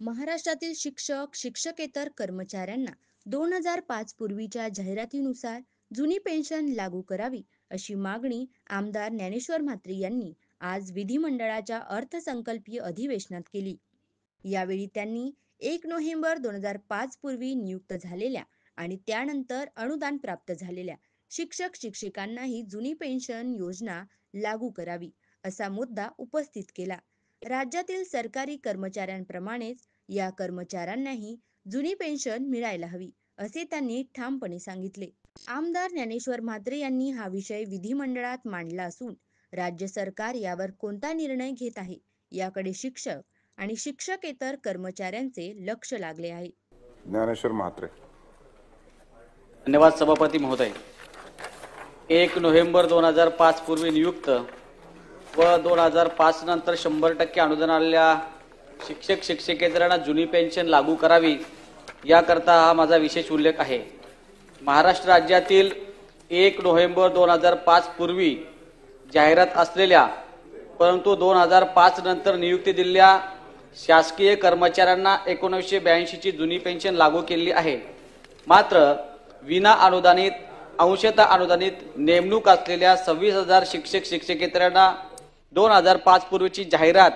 महाराष्ट्रातील शिक्षक, शिक्षकेतर कर्मचाऱ्यांना 2005 पूर्वीच्या जाहिरातीनुसार जुनी पेन्शन लागू करावी अशी मागणी आमदार ज्ञानेश्वर म्हात्रे यांनी आज विधिमंडळाच्या अर्थसंकल्पीय अधिवेशनात केली. यावेळी त्यांनी 1 नोव्हेंबर 2005 पूर्वी नियुक्त झालेल्या आणि त्यानंतर अनुदान प्राप्त झालेल्या शिक्षक शिक्षिकांनाही जुनी पेन्शन योजना लागू करावी असा मुद्दा उपस्थित केला. राज्यातील सरकारी कर्मचाऱ्यांप्रमाणेच या कर्मचाऱ्यांनाही जुनी पेन्शन मिळायला हवी असे त्यांनी ठामपणे सांगितले. आमदार ज्ञानेश्वर म्हात्रे यांनी हा विषय विधिमंडळात मांडला असून राज्य सरकार यावर कोणता निर्णय घेत आहे याकडे शिक्षक आणि शिक्षकेतर कर्मचाऱ्यांचे लक्ष लागले आहे. ज्ञानेश्वर म्हात्रे. धन्यवाद सभापती महोदय. 1 नोव्हेंबर 2005 पूर्वी नियुक्त व 2005 नंतर 100% अनुदान आलेल्या शिक्षक शिक्षकेतरांना जुनी पेन्शन लागू करावी याकरता हा माझा विशेष उल्लेख आहे. महाराष्ट्र राज्यातील 1 नोव्हेंबर 2005 पूर्वी जाहिरात असलेल्या परंतु 2005 नंतर नियुक्ती दिलेल्या शासकीय कर्मचाऱ्यांना 1982 ची जुनी पेन्शन लागू केली आहे. मात्र विना अनुदानित अंशतः अनुदानित नेमणूक असलेल्या 26,000 शिक्षक शिक्षकेतरांना 2005 पूर्वीची जाहिरात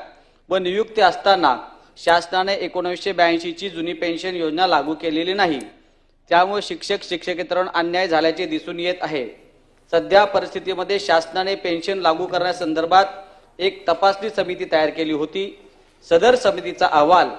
व नियुक्ती असताना शासनाने 1982 ची जुनी पेन्शन योजना लागू केलेली नाही. त्यामुळे शिक्षक शिक्षकेतरांना अन्याय झाल्याचे दिसून येत आहे. सध्या परिस्थितीमध्ये शासनाने पेन्शन लागू करण्यासंदर्भात एक तपासणी समिती तयार केली होती. सदर समितीचा अहवाल